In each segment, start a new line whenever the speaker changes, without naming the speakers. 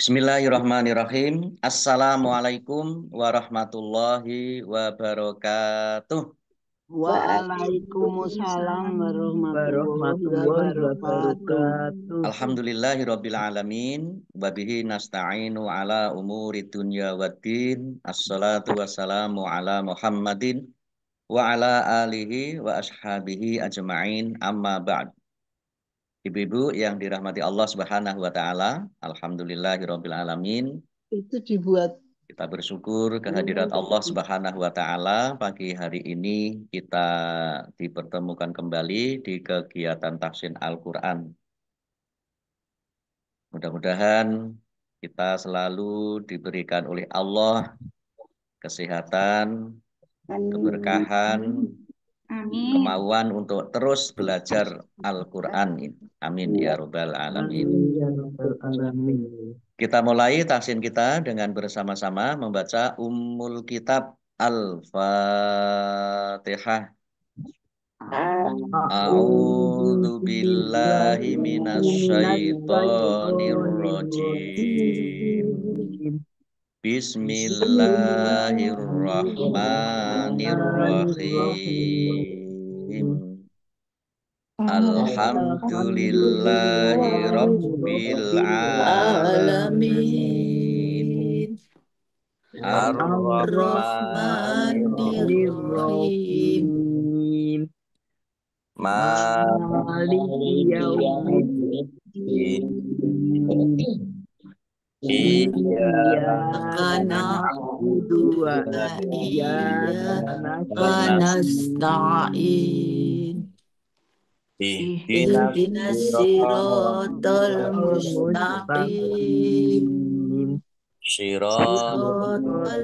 Bismillahirrahmanirrahim. Assalamualaikum warahmatullahi wabarakatuh.
Waalaikumsalam warahmatullahi
warahmatullahi
wabarakatuh.
wabarakatuh.
Alhamdulillahirabbil alamin wa bihi nasta'inu ala umuri dunya waddin. Assalatu wassalamu ala Muhammadin wa ala alihi wa ashabihi ajma'in amma ba'd. Ibu-ibu yang dirahmati Allah Subhanahu wa taala, alhamdulillahirabbil alamin.
Itu dibuat
Kita bersyukur kehadirat Allah Subhanahu wa taala. Pagi hari ini kita dipertemukan kembali di kegiatan tahsin Al-Qur'an. Mudah-mudahan kita selalu diberikan oleh Allah kesehatan, keberkahan, kemauan untuk terus belajar Al-Qur'an. Amin ya rabbal alamin.
Amin ya rabbal alamin.
Kita mulai tahsin kita dengan bersama-sama membaca Ummul Kitab Al-Fatihah. A'udzu billahi minasyaitonir rajim. Bismillahirrahmanirrahim. Alhamdulillahi rabbil alamin. Ar-Rahmanir-Rahim.
Maliki yaumiddin. Iyyaka na'budu wa iyyaka
nasta'in.
Ihdinas
siratal mustaqim.
Shiratal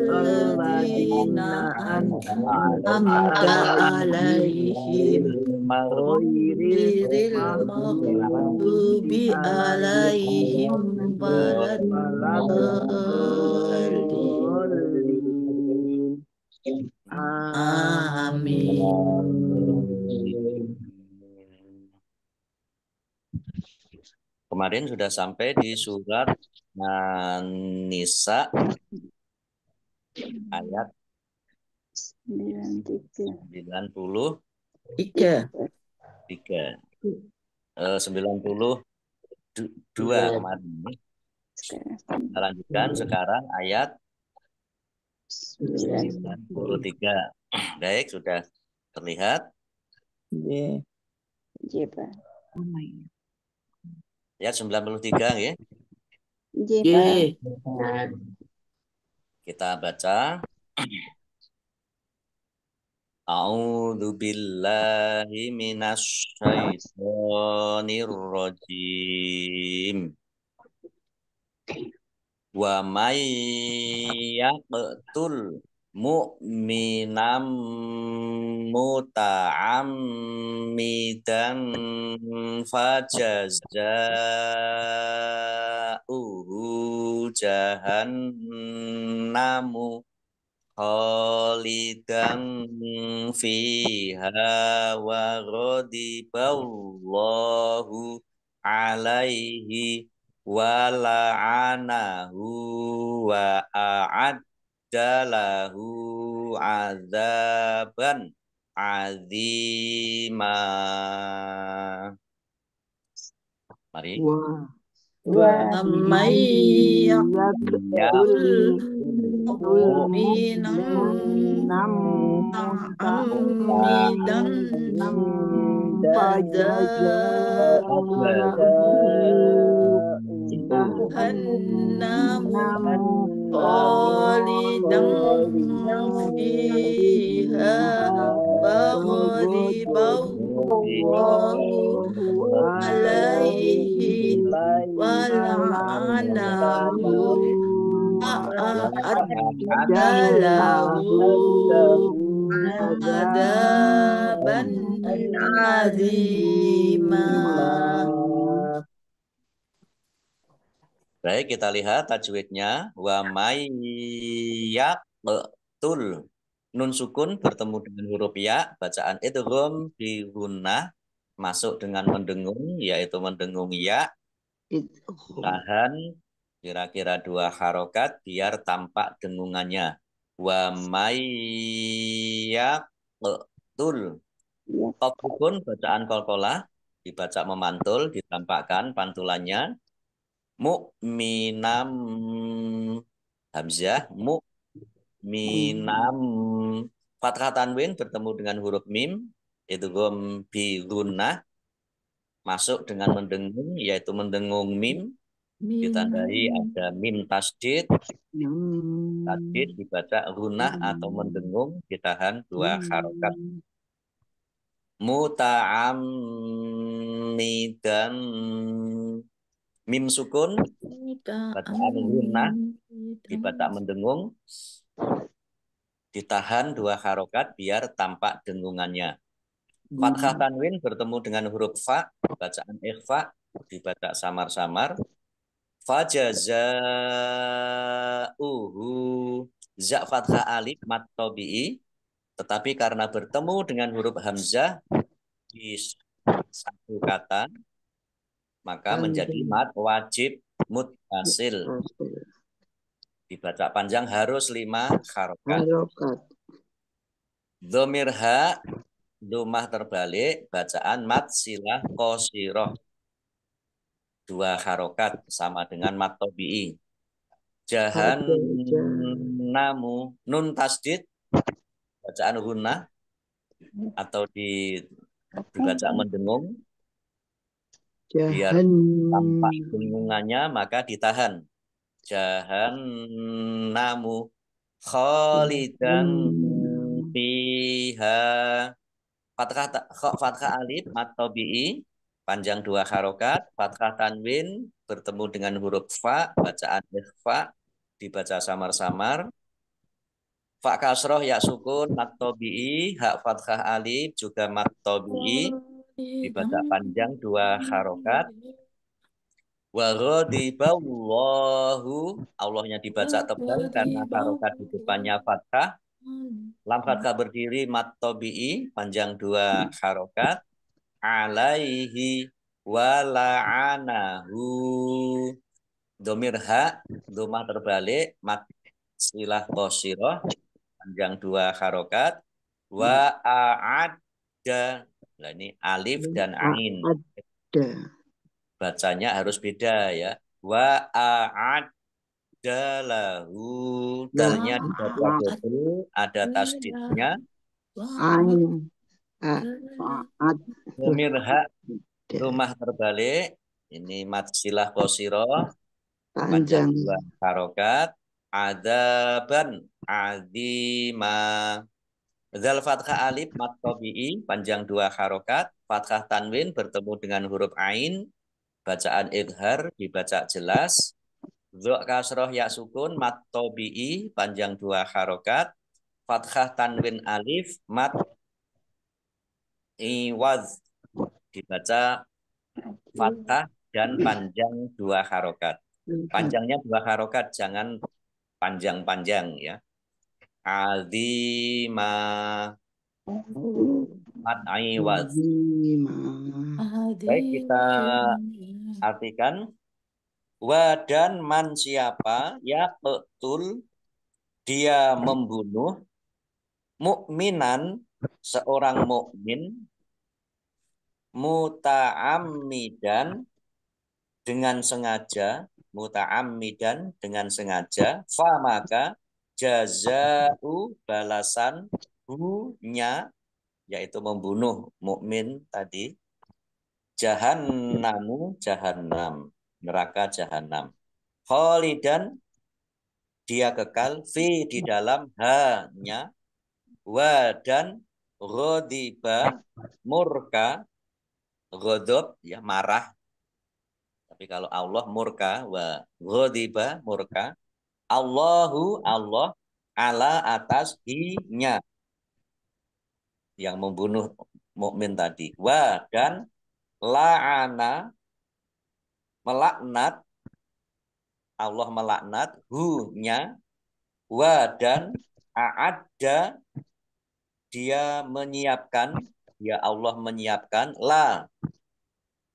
ladzina an'amta alaihim ghairil maghdubi alaihim waladdallin. Amin.
Kemarin sudah sampai di surat An-Nisa ayat 93. 92 kemarin. Kita lanjutkan sekarang ayat 93. Baik, sudah terlihat?
Iya, Pak.
Ayat 93 ya. Kita baca. A'udzu billahi minasyaitonir rajim. Wa may yaqtul mu'minam muta'ammidan fajazauhu jahannamu khalidan fiha wa ghadiballahu alaihi wa la'anahu wa a'adda lahu azaban azima. Mari.
Wa may yaqtul mu'minan muta'ammidan jahannam khalidan fiha wa ghadiballahu alaihi wa la'anahu a'adda lahu adzaban azima.
Baik, kita lihat tajwidnya. Wa may yaqtul. Nun sukun bertemu dengan huruf ya. Bacaan idgham di gunnah masuk dengan mendengung, yaitu mendengung ya. Tahan Kira-kira 2 harokat biar tampak dengungannya. Wa mayyatul. Qaf sukun bacaan qalqalah dibaca memantul, ditampakkan pantulannya. Mu'minam hamzah mu'minam fathah tanwin bertemu dengan huruf mim itu gom bi gunnah masuk dengan mendengung yaitu mendengung mim ditandai ada mim tasdid dibaca gunnah atau mendengung ditahan 2 harokat. Muta'ammidan mim sukun bacaan gunnah dibaca mendengung ditahan 2 harokat biar tampak dengungannya. Fathah tanwin bertemu dengan huruf fa bacaan ikhfa dibaca samar-samar. Fajazauhu za fathah alif mat tabi'i tetapi karena bertemu dengan huruf hamzah di satu kata maka menjadi mat wajib muttasil. Dibaca panjang harus 5 harokat. Dhamir ha domah terbalik bacaan mat silah qasiroh 2 harokat sama dengan mat tabi'i. Jahannamu nun tasdid bacaan gunnah atau dibaca mendengung biar tampak dengungannya maka ditahan. Jahannamu khalidan fiha fathah alif mat tabi'i panjang 2 harokat, fathah tanwin bertemu dengan huruf fa bacaan ikhfa dibaca samar-samar. Fa kasroh ya sukun mat tabi'i hak fathah alif juga mat tabi'i dibaca panjang 2 harokat. Wa ghadiballahu Allahnya dibaca tebal karena harokat di depannya fathah. Lam fathah berdiri mat tabi'i panjang 2 harokat. Alaihi wa la'anahu domir ha domah terbalik mat silah qasiroh panjang 2 harokat. Wa a'adda nah ini alif dan ain bacanya harus beda ya. Wa a'addalahu dalnya dibaca double ada tasdidnya. Domir ha rumah terbalik ini mat silah qasiroh panjang 2 harokat. Adaban adima zal fathah alif mat tabi'i panjang 2 harokat. Fathah tanwin bertemu dengan huruf ain bacaan idhar dibaca jelas. Dha kasroh ya sukun mat tabi'i panjang 2 harokat. Fathah tanwin alif mat iwaz dibaca fathah dan panjang 2 harokat. Panjangnya 2 harokat, jangan panjang-panjang ya. Azima mat iwaz. Baik, kita artikan. Wa dan man siapa ya betul dia membunuh mukminan seorang mukmin muta'ammidan dengan sengaja fa maka jazau balasan hu-nya yaitu membunuh mukmin tadi jahannamu jahannam neraka jahanam khalidan dia kekal fi di dalam ha-nya wa dan ghadiba murka ghadab ya marah tapi kalau Allah murka wa ghadiba murka Allahu Allah ala atas hi-nya yang membunuh mukmin tadi wa dan la'ana melaknat Allah melaknat hu-nya wa dan a'adda dia menyiapkan ya Allah menyiapkan la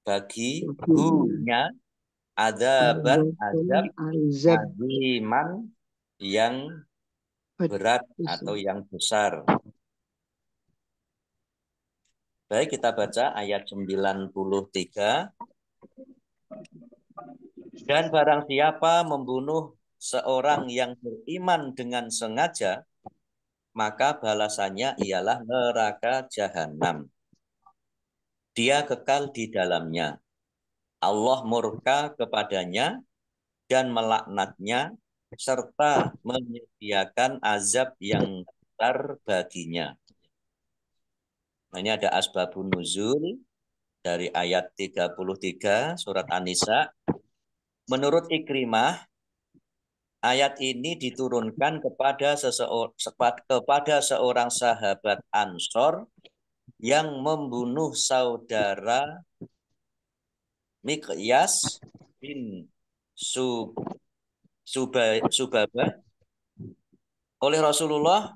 bagi hu-nya Adzaban azab
azab
aziman yang berat atau yang besar. Baik, kita baca ayat 93. Dan barang siapa membunuh seorang yang beriman dengan sengaja, maka balasannya ialah neraka jahanam. Dia kekal di dalamnya. Allah murka kepadanya dan melaknatnya serta menyediakan azab yang besar baginya. Nah, ini ada asbabun nuzul dari ayat 33 surat An-Nisa. Menurut Ikrimah, ayat ini diturunkan kepada seorang sahabat Ansor yang membunuh saudara Miqyas bin Subabah oleh Rasulullah.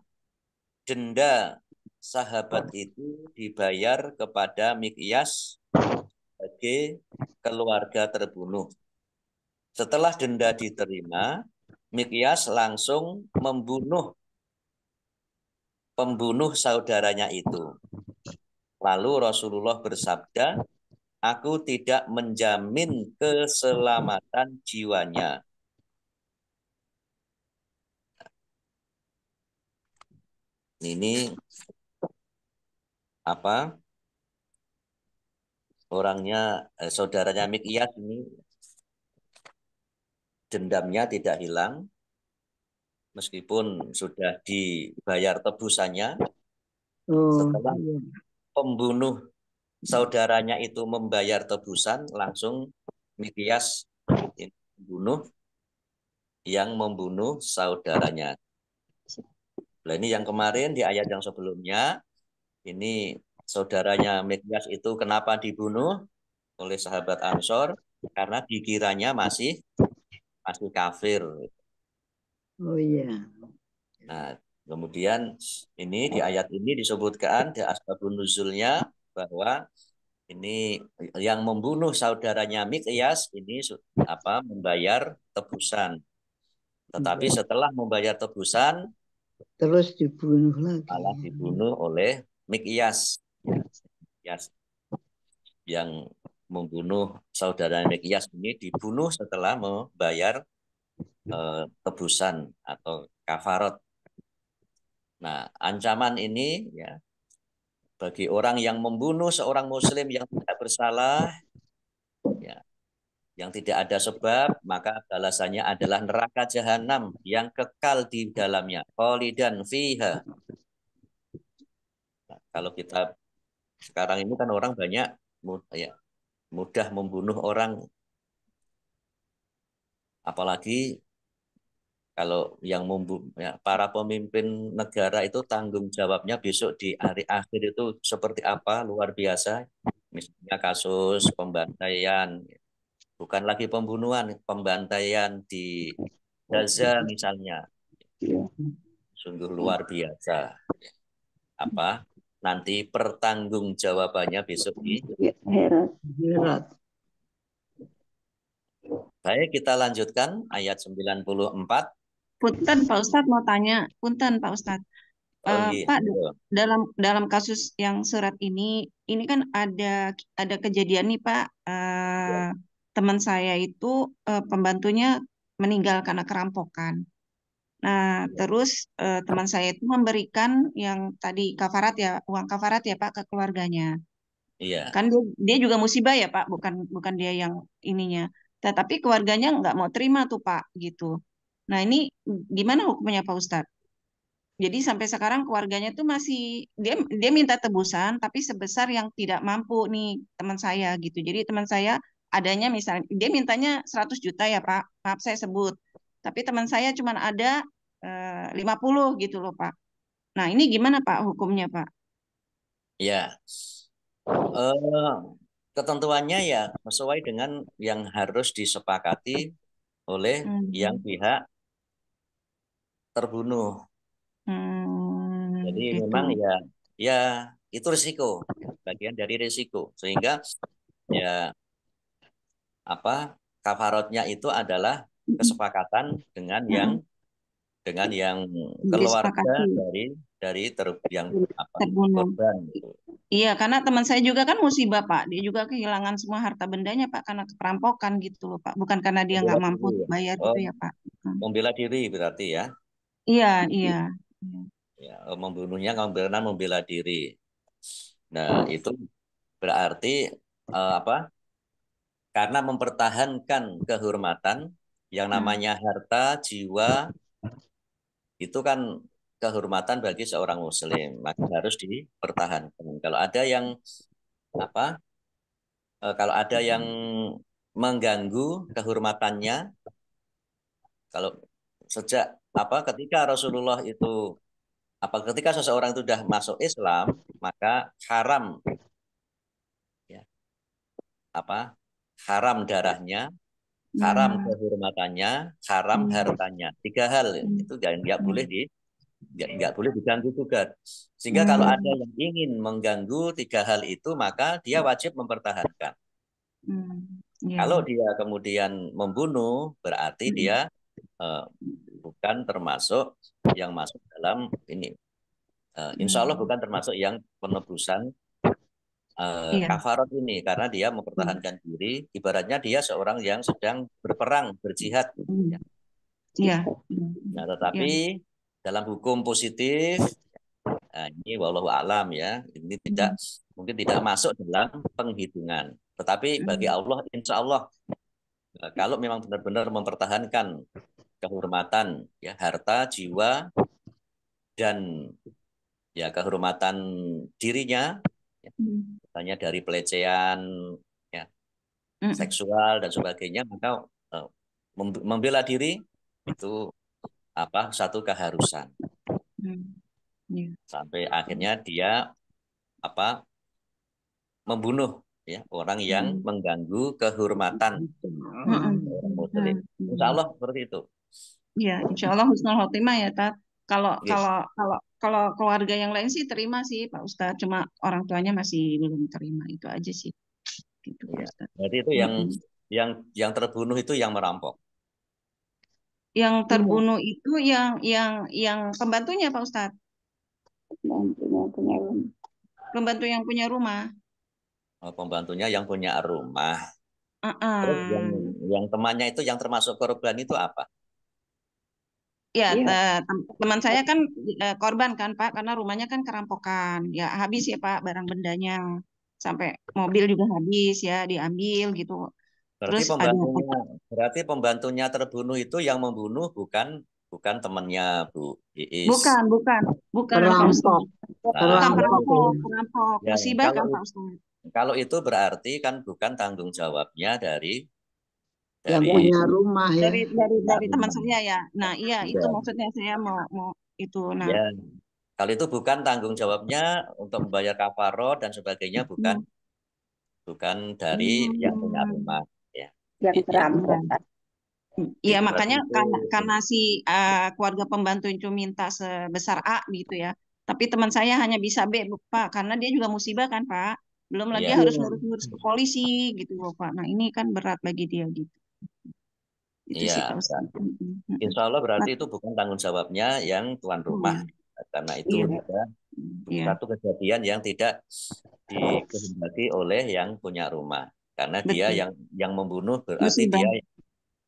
Denda sahabat itu dibayar kepada Miqyas sebagai keluarga terbunuh. Setelah denda diterima, Miqyas langsung membunuh pembunuh saudaranya itu. Lalu Rasulullah bersabda, "Aku tidak menjamin keselamatan jiwanya." Ini apa? Orangnya saudaranya Miqyas ini dendamnya tidak hilang meskipun sudah dibayar tebusannya. Setelah pembunuh saudaranya itu membayar tebusan, langsung Miqyas membunuh saudaranya. Nah, ini yang kemarin di ayat yang sebelumnya, ini saudaranya Miqyas itu kenapa dibunuh oleh sahabat Ansor? Karena dikiranya masih kafir.
Oh iya.
Nah, kemudian ini di ayat ini disebutkan di asbabun nuzulnya bahwa ini yang membunuh saudaranya Miqyas ini membayar tebusan. Tetapi setelah membayar tebusan
terus dibunuh lagi.
malah dibunuh oleh Miqyas. Yang membunuh saudara Miqyas ini dibunuh setelah membayar tebusan atau kafarat. Nah, ancaman ini ya bagi orang yang membunuh seorang muslim yang tidak bersalah, ya, yang tidak ada sebab, maka balasannya adalah neraka jahanam yang kekal di dalamnya. Khalidan fiha. Nah, kalau kita sekarang ini kan orang banyak mudah membunuh orang, apalagi kalau yang para pemimpin negara itu tanggung jawabnya besok di hari akhir itu seperti apa, luar biasa. Misalnya kasus pembantaian, bukan lagi pembunuhan, pembantaian di Gaza misalnya, sungguh luar biasa. Nanti pertanggungjawabannya besok di
Akhirat.
Baik, kita lanjutkan ayat 94.
Punten Pak Ustadz mau tanya, punten Pak Ustadz. Pak, dalam kasus yang surat ini kan ada kejadian nih Pak, teman saya itu pembantunya meninggal karena kerampokan. Nah, terus teman saya itu memberikan yang tadi kafarat ya, uang kafarat ya Pak ke keluarganya.
Iya.
Kan dia juga musibah ya Pak, bukan dia yang ininya. Tetapi keluarganya nggak mau terima tuh Pak, gitu. Nah, ini gimana hukumnya Pak Ustadz? Jadi sampai sekarang keluarganya tuh masih dia minta tebusan tapi sebesar yang tidak mampu nih teman saya gitu. Jadi teman saya adanya misalnya dia mintanya 100 juta ya Pak. Maaf saya sebut. Tapi teman saya cuma ada 50 gitu loh Pak. Nah, ini gimana Pak hukumnya Pak?
Ya. Ketentuannya ya sesuai dengan yang harus disepakati oleh yang pihak terbunuh. Jadi
Gitu.
memang ya itu risiko, bagian dari risiko. Sehingga ya kafarotnya itu adalah kesepakatan dengan yang keluarga
disepakati
yang apa
terbunuh.
korban itu.
Iya, karena teman saya juga kan musibah, Pak. Dia juga kehilangan semua harta bendanya, Pak, karena perampokan gitu loh, Pak. Bukan karena dia
Membela
nggak mampu
diri
untuk
ya.
bayar
Oh,
gitu ya, Pak.
membela diri berarti ya.
Iya, iya. Iya.
Ya, membunuhnya karena membela diri. Nah, itu berarti apa? Karena mempertahankan kehormatan yang
Hmm.
namanya harta, jiwa itu kan kehormatan bagi seorang muslim, maka harus dipertahankan. Apa? Kalau ada yang mengganggu kehormatannya, kalau sejak apa ketika Rasulullah itu ketika seseorang itu sudah masuk Islam, maka haram ya, haram darahnya, haram
Hmm.
kehormatannya, haram
Hmm.
hartanya. Tiga hal
Hmm.
itu nggak boleh nggak boleh diganggu gugat. Sehingga kalau ada
Hmm.
yang ingin mengganggu tiga hal itu, maka dia wajib mempertahankan.
Hmm. Iya,
Kalau
iya.
dia kemudian membunuh, berarti dia
Hmm.
eh, bukan termasuk yang masuk dalam ini. Insya Allah
Hmm.
bukan termasuk yang penebusan
Iya.
kafarat ini, karena dia
Hmm.
mempertahankan diri. Ibaratnya dia seorang yang sedang berperang, berjihad.
Hmm.
Ya.
Iya. Hmm.
Nah,
Iya.
tetapi dalam hukum positif, nah, ini wallahu alam ya, ini tidak
Hmm.
mungkin tidak masuk dalam penghitungan. Tetapi bagi
Hmm.
Allah, insya Allah, kalau memang benar-benar mempertahankan kehormatan, ya harta, jiwa, dan ya kehormatan dirinya, ya,
Hmm.
misalnya dari pelecehan, ya,
Hmm.
seksual dan sebagainya, maka eh, membela diri itu satu keharusan
Hmm. Iya.
sampai akhirnya dia apa membunuh ya orang yang
Hmm.
mengganggu kehormatan
Hmm.
orang muslim.
Hmm.
Insya
Hmm.
Allah seperti itu.
Iya, insya Allah husnul khotimah ya, Tat. Kalau
Yes.
kalau kalau kalau keluarga yang lain sih terima sih, Pak Ustadz. Cuma orang tuanya masih belum terima itu aja sih, gitu Pak
Iya.
Ustadz.
Jadi itu
Mm-mm.
yang terbunuh itu yang merampok.
Yang
Iya,
terbunuh itu yang pembantunya Pak Ustadz,
punya rumah.
pembantu yang punya rumah.
Pembantunya yang punya rumah. Terus
Uh-uh.
yang temannya itu yang termasuk korban itu apa?
Ya,
Iya,
teman saya kan korban kan Pak, karena rumahnya kan kerampokan. Ya habis ya Pak barang bendanya, sampai mobil juga habis ya diambil gitu.
Berarti
Terus ada
pembantunya berarti pembantunya terbunuh itu yang membunuh bukan bukan temannya Bu Iis.
bukan, bukan, bukan Pak
perampok,
Ustadz.
Nah,
Bukan
kalau
perampok
itu
perampok,
ya.
perampok.
ya
Musibah
kalau
kan Pak Ustadz.
kalau itu berarti kan bukan tanggung jawabnya dari
Yang
dari
punya rumah ya.
Dari teman
rumah.
saya ya. Nah, iya itu
Ya,
maksudnya saya mau itu. Nah,
ya. Kalau itu bukan tanggung jawabnya untuk membayar kafaroh dan sebagainya, bukan
hmm,
bukan dari yang punya
hmm,
rumah. Ya,
Yang
itu
iya.
perampok.
Iya,
berarti
makanya
itu
karena si keluarga pembantu itu minta sebesar A gitu ya. Tapi teman saya hanya bisa B, Pak, karena dia juga musibah kan, Pak. Belum lagi
ya
harus
Iya,
ngurus-ngurus ke polisi gitu loh, Pak. Nah, ini kan berat bagi dia gitu. Itu
iya
sih, Pak Ustadz.
berarti. Insya Allah berarti itu bukan tanggung jawabnya yang tuan rumah,
Hmm,
karena itu
iya,
juga
iya,
satu kejadian yang tidak dikehendaki oleh yang punya rumah. Karena dia
betul.
yang membunuh berarti
Musibah,
dia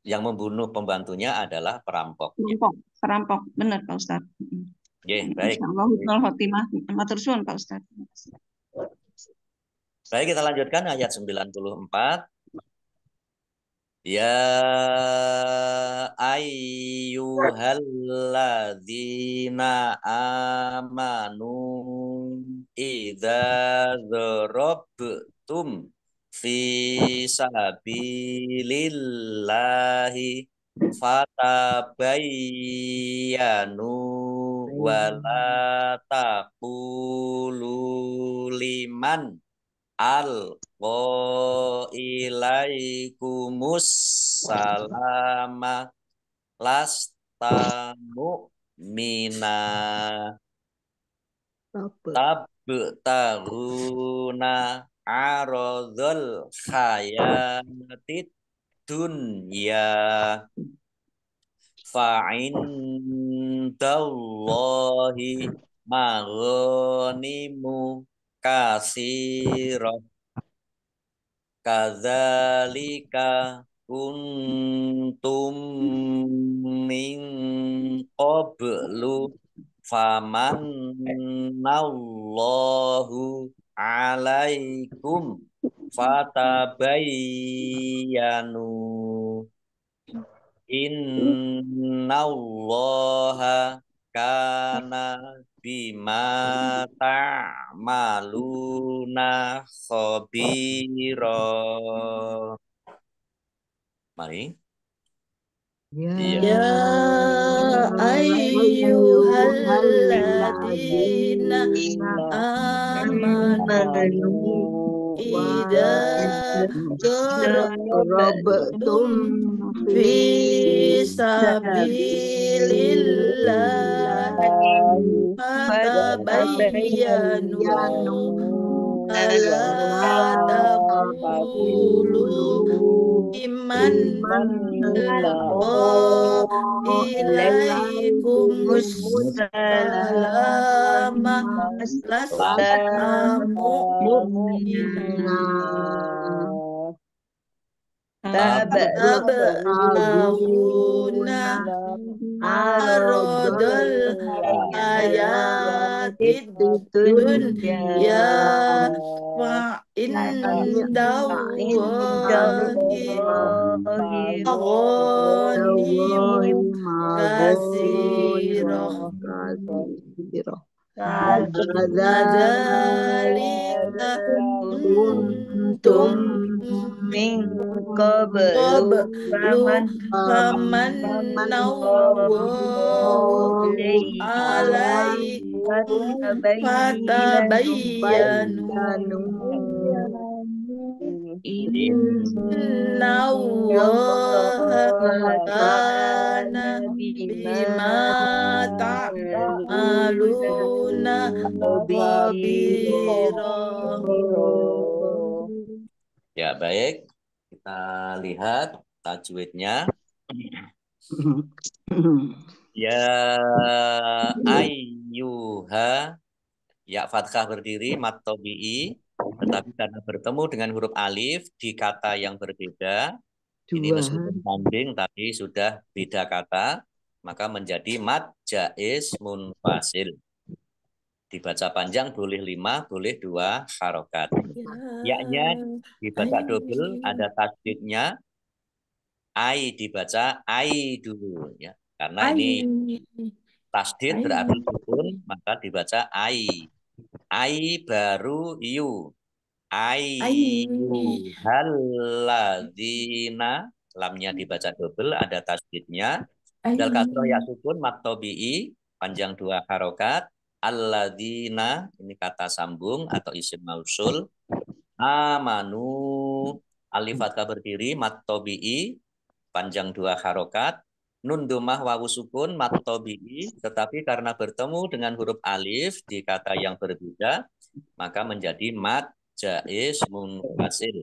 yang membunuh pembantunya adalah perampok. Ya.
perampok, perampok, benar Pak Ustadz.
Oke, baik.
Insya Allah husnul khotimah. Matur suwun Pak Ustadz.
Baik, kita lanjutkan ayat 94. Ya ayyuhalladzina amanu idza darabtum fi sabilillahi fatabayyanu wala taqulu liman ilaikumus salama lasta mu'mina
apa?
tabtaguna aradul hayatid dunya fa'indallahi maghanimu kasirah kadzalika kuntum min qablu famannallahu alaikum fatabayyanu innallaha kana bima ta'maluna khabira. Mari.
Ya
Iya.
ayyuhalladzina amanu
amanu
idza darabtum
darabtum
fi
fi
sabilillahi fatabayyanu
fatabayyanu
ala taqulu iman alqa ilaikum salama lasta mu'mina tabtaghuna aradal hayatid dunya wa indallahi maghanimu katsirah kadzalika kuntum
min
qablu famannallahu alaikum fatabayyanu innallaha kana bima ta'maluna khabira.
Ya, baik. Kita lihat tajwidnya. Ya ayyuha, ya fathah berdiri mat tabi'i, tetapi karena bertemu dengan huruf alif di kata yang berbeda, ini meskipun sambing tapi sudah beda kata, maka menjadi mat jaiz munfasil. Dibaca panjang boleh 5, boleh 2 harokat. Ya-nya dibaca double, ada tasdidnya. Ai dibaca ai dulu ya. Karena ini tasdid berarti sukun, maka dibaca ai. Ai baru yu. Ayu halladzina, lamnya dibaca double, ada tasdidnya. Dal kasroh ya sukun mat tabi'i, panjang 2 harokat. Alladzina, ini kata sambung atau isim mausul. Amanu, alif fathah berdiri mat tabi'i, panjang 2 harokat. Nun domah wawu sukun mat tabi'i, tetapi karena bertemu dengan huruf alif di kata yang berbeda, maka menjadi mat jaiz munfasil.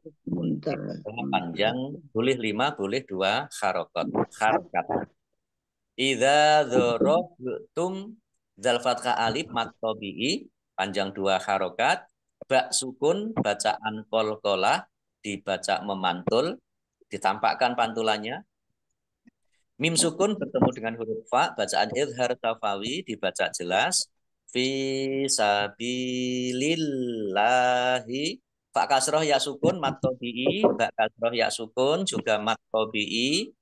Panjang boleh 5, boleh 2 harokat. Idza dzarabtum, dzal fathah alif mat tabi'i, panjang 2 harokat. Ba sukun, bacaan qalqalah, dibaca memantul, ditampakkan pantulannya. Mim sukun bertemu dengan huruf fa, bacaan idhar tafawi, dibaca jelas. Fi sabilillahi, fa kasroh ya sukun mat tabi'i, ba kasroh ya sukun juga mat tabi'i,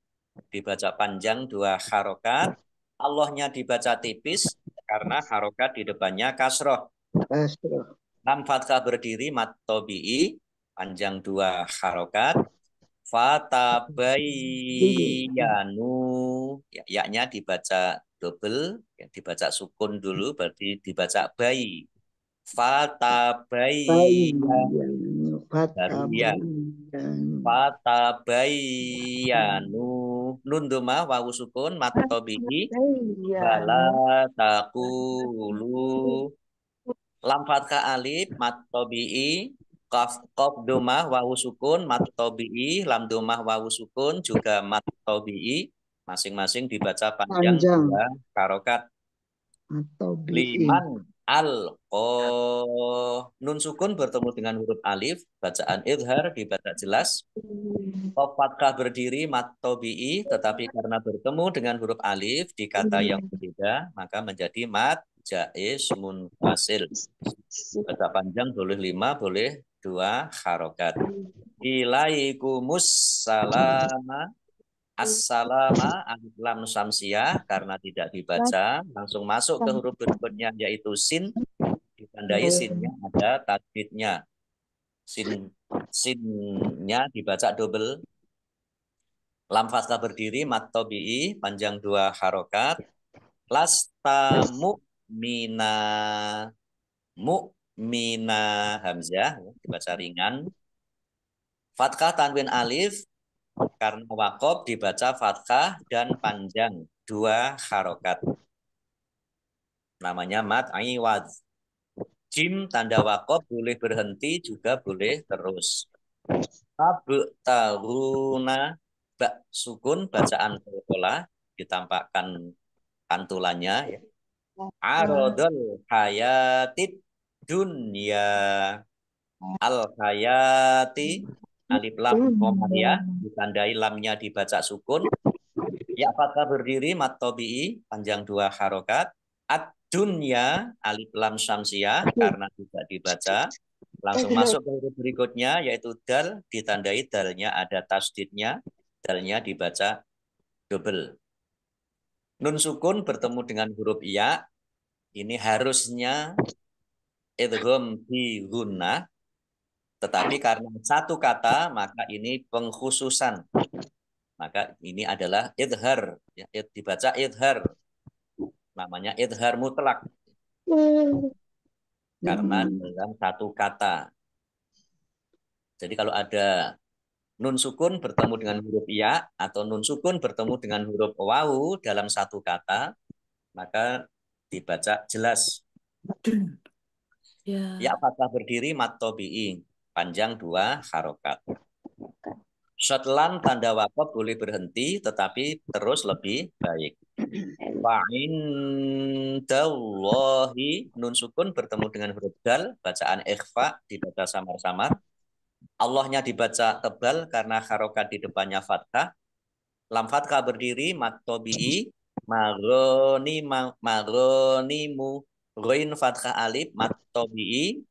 dibaca panjang 2 harokat. Allahnya dibaca tipis karena harokat di depannya kasroh. Lam fathah berdiri mat tabi'i, panjang 2 harokat. Fatabayyanu, ya-nya dibaca double, ya, dibaca sukun dulu, berarti dibaca bayi. Fatabayyanu, fatabayyanu, nun domah wawu sukun mat tabi'i, bala taqulu. Lam fathah alif mat tabi'i, Qaf domah wawu sukun mat tabi'i, lam domah wawu sukun juga mat tabi'i, masing-masing dibaca panjang
Panjang
2 harokat.
atau
Liman nun sukun bertemu dengan huruf alif, bacaan idhar dibaca jelas. Qaf fathah berdiri mat tabi'i, tetapi karena bertemu dengan huruf alif di kata yang berbeda, maka menjadi mat jaiz munfasil. Baca panjang boleh 5, boleh 2 harokat. Ilaikumus salama. As-salama alif lam samsiah karena tidak dibaca, langsung masuk ke huruf berikutnya yaitu sin, ditandai sinnya ada tasdidnya. Sinnya dibaca double. Lam fathah berdiri mat tabi'i panjang 2 harokat. Lasta mu'mina hamzah dibaca ringan. Fathah tanwin alif karena wakob dibaca fathah dan panjang 2 harokat. Namanya mat iwad. Jim tanda wakob boleh berhenti juga boleh terus. Tabtaruna bak sukun bacaan pola ditampakkan pantulannya ya. Arodol hayatid dunya al hayati alif lam komariah ditandai lamnya dibaca sukun. Ya fathah berdiri mat tabi'i panjang 2 harokat. Ad-dunya alif lam syamsiah karena tidak dibaca. Langsung masuk ke huruf berikutnya yaitu dal, ditandai dalnya ada tasdidnya, dalnya dibaca double. Nun sukun bertemu dengan huruf ya, ini harusnya idgham bi gunnah, tetapi karena satu kata maka ini pengkhususan. Maka ini adalah idhar, ya, dibaca idhar. Namanya idhar mutlak. Karena dalam satu kata. Jadi kalau ada nun sukun bertemu dengan huruf ya atau nun sukun bertemu dengan huruf wawu dalam satu kata, maka dibaca jelas. Ya fathah berdiri mat tabi'i panjang 2 harokat. Shotlan tanda wakob boleh berhenti tetapi terus lebih baik. Fa'indallahi nun sukun bertemu dengan huruf dal, bacaan ikhfa dibaca samar-samar. Allahnya dibaca tebal karena harokat di depannya fathah. Lam fathah berdiri mat tabi'i maronimu ghain fathah alif mat tabi'i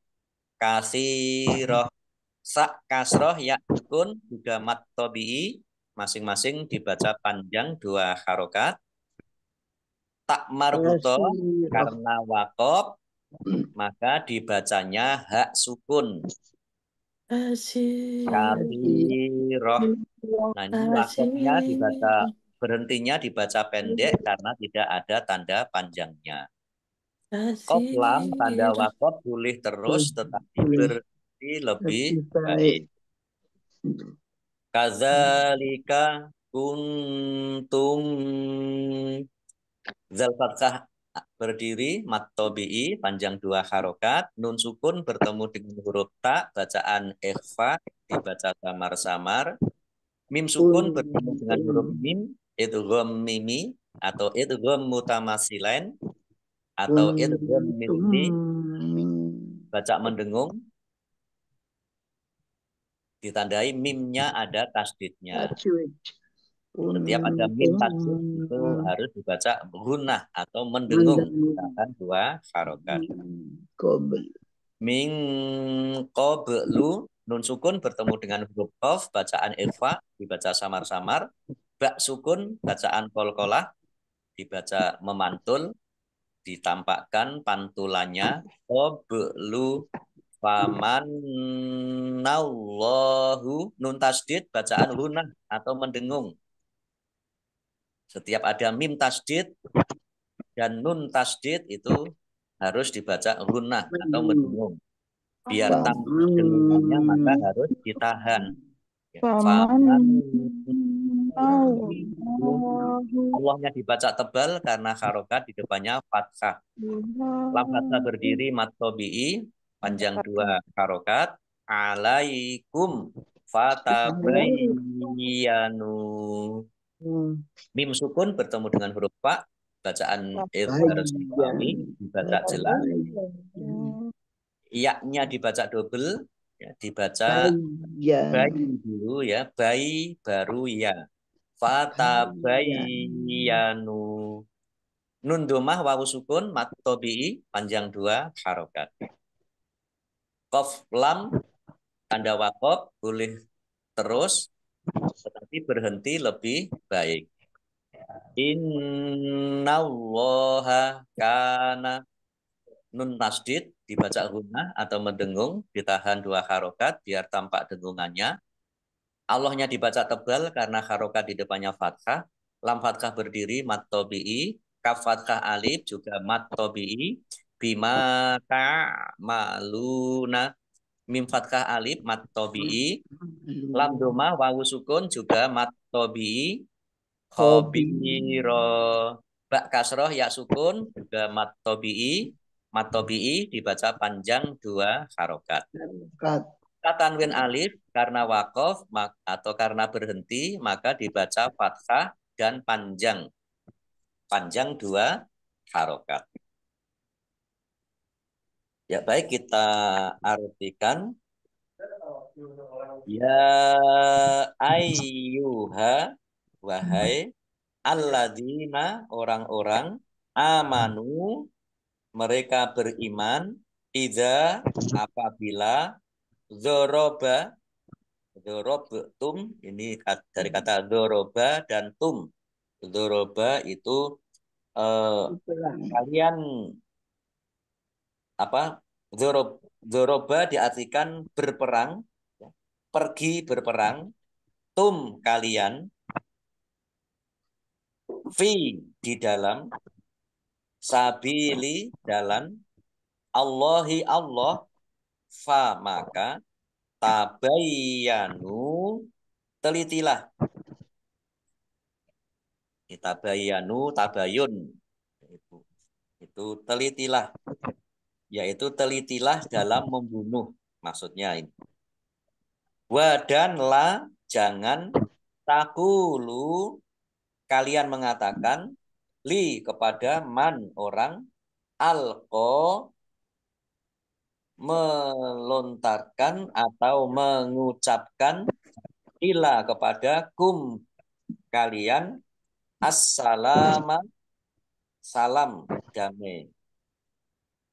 kasirah sa kasroh ya sukun juga mat tabi'i masing-masing dibaca panjang 2 harokat. Tak marbuto karena wakob maka dibacanya hak sukun. Kasiroh. Nah ini wakobnya dibaca berhentinya dibaca pendek karena tidak ada tanda panjangnya. Koplam tanda wakob boleh terus tetapi berhenti lebih baik. Kadzalika kuntum zal fathah berdiri mat tabi'i panjang 2 harokat. Nun sukun bertemu dengan huruf ta bacaan ikhfa dibaca samar-samar. Mim sukun bertemu dengan huruf mim idgham mimi atau idgham mutamasilain atau idgham mimi baca mendengung ditandai mimnya ada tasdidnya. Setiap ada mim tasdid itu harus dibaca gunnah atau mendengung menggunakan 2 harokat. Min qablu nun sukun bertemu dengan huruf qaf bacaan ikhfa dibaca samar-samar. Ba sukun bacaan qalqalah dibaca memantul ditampakkan pantulannya. Qablu famanallahu nun tasdid bacaan gunnah atau mendengung. Setiap ada mim tasdid dan nun tasdid itu harus dibaca gunnah atau mendengung. Biar tanpa dengungannya maka harus ditahan. Allahnya dibaca tebal karena harokat di depannya fathah. Lam fathah berdiri mat tabi'i panjang 2 harokat. alaikum fatabayyanu. Mim sukun bertemu dengan huruf fa, bacaan harus dipahami, dibaca jelas. Iya-nya dibaca double, ya, dibaca bayi dulu ya, bayi baru ya. Fatabayyanu. Nun domah wawu sukun mat tobi'i panjang 2 harokat. Qaf lam tanda waqaf boleh terus tetapi berhenti lebih baik. Innallaha kana. Nun tasdid dibaca gunnah atau mendengung, ditahan 2 harokat biar tampak dengungannya. Allahnya dibaca tebal karena harokat di depannya fathah. Lam fathah berdiri mat tobi'i. Kaf fathah alif juga mat tobi'i. Bima ta'maluna. Mim fathah alif mat tobi'i. Lam domah wawu sukun juga mat tobi'i. Khobiro. Bak kasroh ya sukun juga mat tobi'i. Mat tobi'i dibaca panjang 2 harokat. Tanwin alif karena wakof atau karena berhenti maka dibaca fathah dan panjang 2 harokat. Ya baik, kita artikan. Ya ayyuha, wahai alladzina, orang-orang, amanu, mereka beriman, idza, apabila, zoroba, tum, ini dari kata zoroba dan tum. Zoroba itu kalian apa? Zoroba diartikan berperang, pergi berperang, tum kalian, fi di dalam, sabili jalan, Allahi Allah, fa maka, tabayyanu telitilah. Tabayyanu tabayun. Itu telitilah. Yaitu telitilah dalam membunuh. Maksudnya ini. Wa dan la, jangan takulu, kalian mengatakan li kepada man orang alko melontarkan atau mengucapkan ila kepada kum kalian assalama salam damai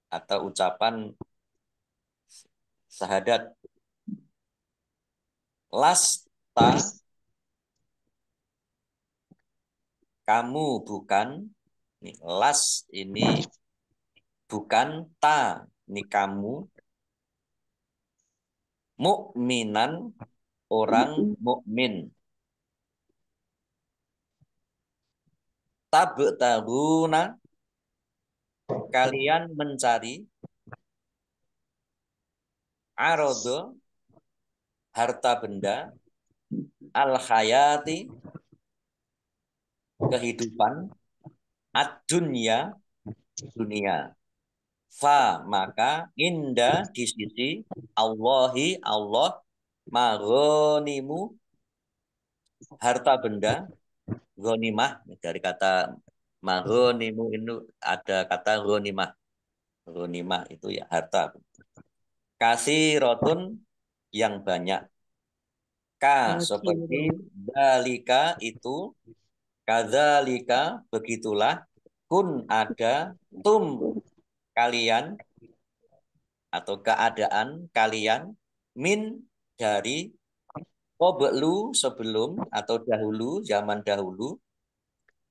atau ucapan syahadat. Lasta kamu bukan, nih, las ini bukan, ta ini kamu, mukminan orang mukmin, tabtaguna kalian mencari, arodo harta benda, al hayati kehidupan, ad-dunya dunia, fa maka inda di sisi Allahi Allah, magonimu harta benda, ghanimah dari kata magonimu itu ada kata ghanimah. Ghanimah itu ya harta. Kasih rotun yang banyak. Ka seperti dalika itu, kadzalika begitulah, kun ada, tum kalian atau keadaan kalian, min dari, qablu sebelum atau dahulu, zaman dahulu,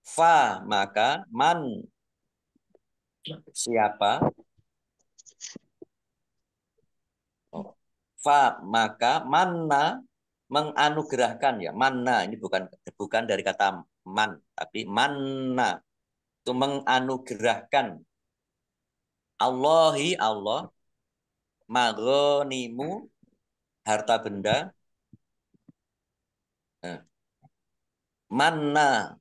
fa maka, man siapa, fa maka, manna menganugerahkan ya, manna ini bukan dari kata man tapi manna itu menganugerahkan, Allahi Allah, magonimu harta benda, manna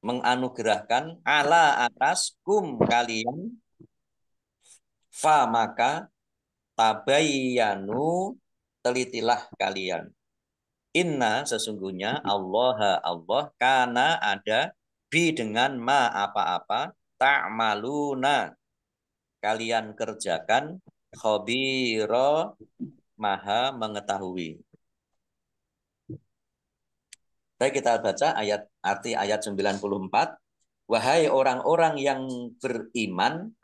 menganugerahkan, ala atas, kum kalian, Fa maka tabayyanu telitilah kalian. Inna sesungguhnya Allah kana ada bi dengan ma apa-apa ta'maluna kalian kerjakan khabira maha mengetahui. Baik, kita baca arti ayat 94. Wahai orang-orang yang beriman,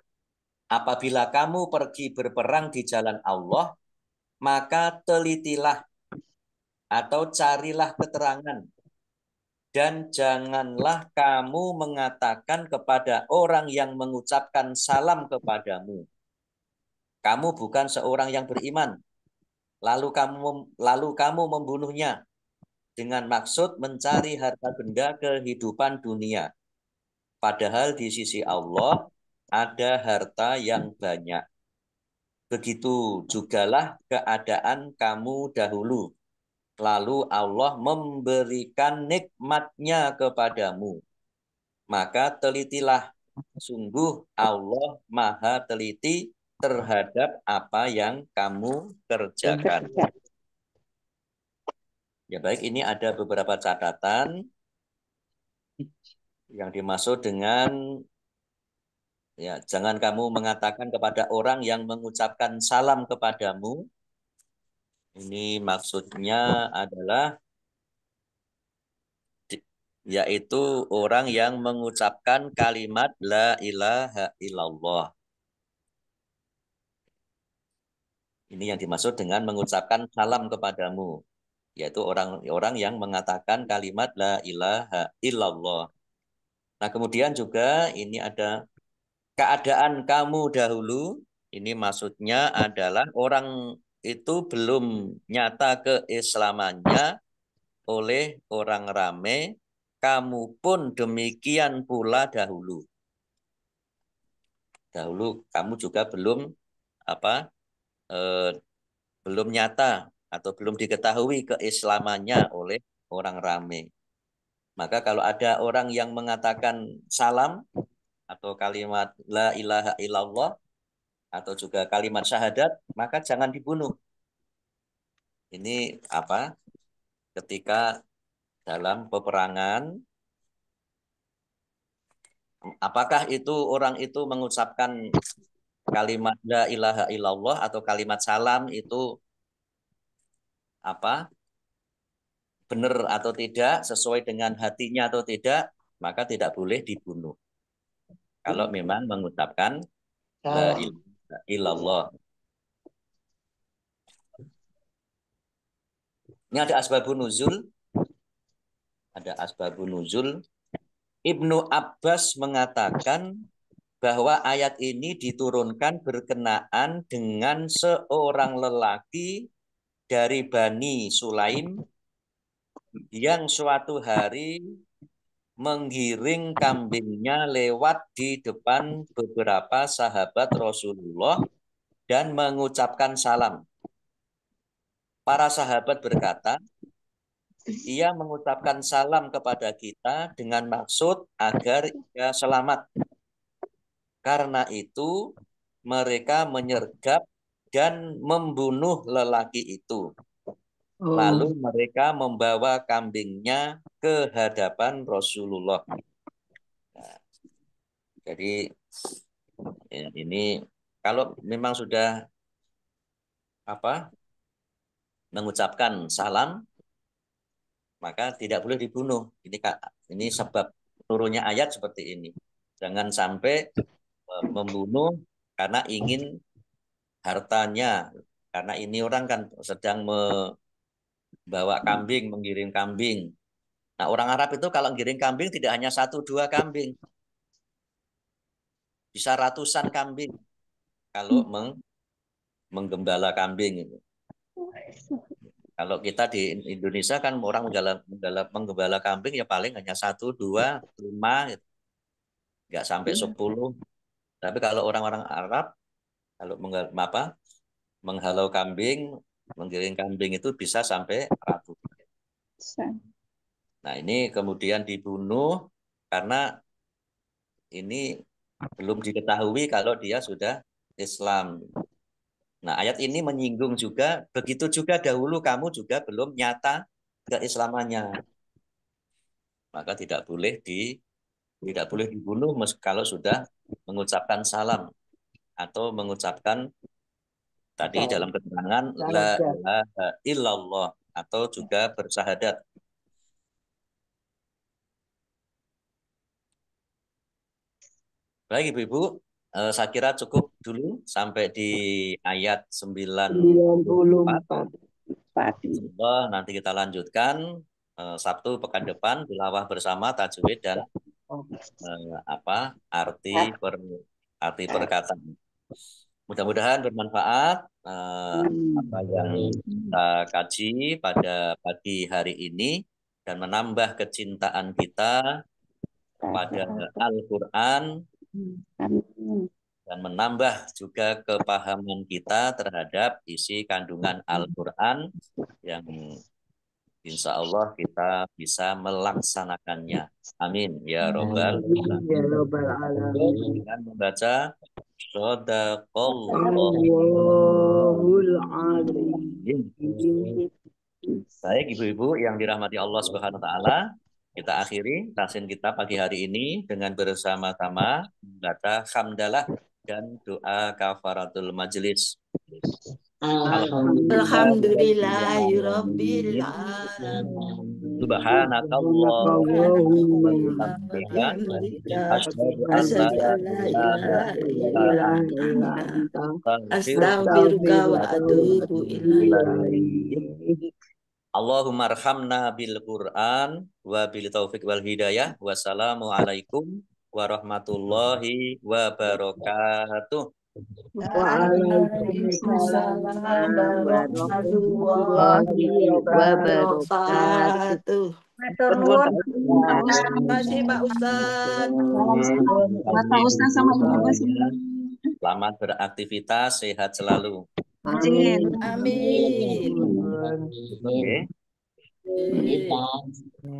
apabila kamu pergi berperang di jalan Allah, maka telitilah atau carilah keterangan. Dan janganlah kamu mengatakan kepada orang yang mengucapkan salam kepadamu, kamu bukan seorang yang beriman. Lalu kamu membunuhnya dengan maksud mencari harta benda kehidupan dunia. Padahal di sisi Allah ada harta yang banyak. Begitu jugalah keadaan kamu dahulu. Lalu Allah memberikan nikmatnya kepadamu. Maka telitilah. Sungguh Allah maha teliti terhadap apa yang kamu kerjakan. Ya baik, ini ada beberapa catatan yang dimaksud dengan ya, jangan kamu mengatakan kepada orang yang mengucapkan salam kepadamu. Ini maksudnya adalah yaitu orang yang mengucapkan kalimat la ilaha illallah. Ini yang dimaksud dengan mengucapkan salam kepadamu, yaitu orang-orang yang mengatakan kalimat la ilaha illallah. Nah, kemudian juga ini ada keadaan kamu dahulu, ini maksudnya adalah orang itu belum nyata keislamannya oleh orang ramai, kamu pun demikian pula dahulu. Dahulu kamu juga belum nyata atau belum diketahui keislamannya oleh orang ramai. Maka kalau ada orang yang mengatakan salam atau kalimat la ilaha illallah atau juga kalimat syahadat, maka jangan dibunuh. Ini ketika dalam peperangan, apakah itu orang itu mengucapkan kalimat la ilaha illallah atau kalimat salam itu benar atau tidak, sesuai dengan hatinya atau tidak, maka tidak boleh dibunuh. Kalau memang mengucapkan la ilaha illallah. Ini ada asbabun nuzul. Ada asbabun nuzul. Ibnu Abbas mengatakan bahwa ayat ini diturunkan berkenaan dengan seorang lelaki dari Bani Sulaim yang suatu hari menggiring kambingnya lewat di depan beberapa sahabat Rasulullah dan mengucapkan salam. Para sahabat berkata, ia mengucapkan salam kepada kita dengan maksud agar ia selamat. Karena itu mereka menyergap dan membunuh lelaki itu. Lalu mereka membawa kambingnya ke hadapan Rasulullah. Nah, jadi ini kalau memang sudah mengucapkan salam, maka tidak boleh dibunuh. Ini sebab turunnya ayat seperti ini. Jangan sampai membunuh karena ingin hartanya. Karena ini orang kan sedang membawa kambing, menggiring kambing. Nah, orang Arab itu kalau giring kambing tidak hanya 1-2 kambing. Bisa ratusan kambing kalau menggembala kambing itu. Kalau kita di Indonesia kan orang menggembala kambing ya paling hanya 1, 2, 5 gitu. Nggak sampai 10. Tapi kalau orang-orang Arab kalau menghalau kambing, menggiring kambing itu bisa sampai ratusan. Nah, ini kemudian dibunuh karena ini belum diketahui kalau dia sudah Islam. Nah, ayat ini menyinggung juga, begitu juga dahulu kamu juga belum nyata keislamannya. Maka tidak boleh dibunuh kalau sudah mengucapkan salam atau mengucapkan tadi dalam keterangan la ilaha illallah atau juga bersyahadat. Baik Ibu-ibu, saya kira cukup dulu sampai di ayat 94.
94.
Insyaallah nanti kita lanjutkan Sabtu pekan depan tilawah bersama tajwid dan arti perkataan. Mudah-mudahan bermanfaat apa yang kita kaji pada pagi hari ini dan menambah kecintaan kita pada Al-Qur'an dan menambah juga kepahaman kita terhadap isi kandungan Al-Qur'an yang insya Allah kita bisa melaksanakannya. Amin. Ya Robbal
Ya Rabbal Alamin.
dengan membaca Shadaqallahul
Allahul Azim.
Baik Ibu-ibu yang dirahmati Allah Subhanahu wa taala, kita akhiri kajian kita pagi hari ini dengan bersama-sama membaca hamdalah dan doa kafaratul majelis.
Alhamdulillahirabbil alamin.
Subhanakallah asyhadu an la ilaha illa anta
Astaghfiruka wa atubu ilaik.
Allahumma arhamna bil Qur'an wa bil taufiq wal hidayah. Wassalamualaikum warahmatullahi wabarakatuh.
Waalaikumsalam warahmatullahi wabarakatuh.
Terima
Terima kasih Pak Ustadz.
Bapak Ustaz sama Ibu semua.
Selamat beraktivitas, sehat selalu.
Amin.
Amin.
Oke.
Amin.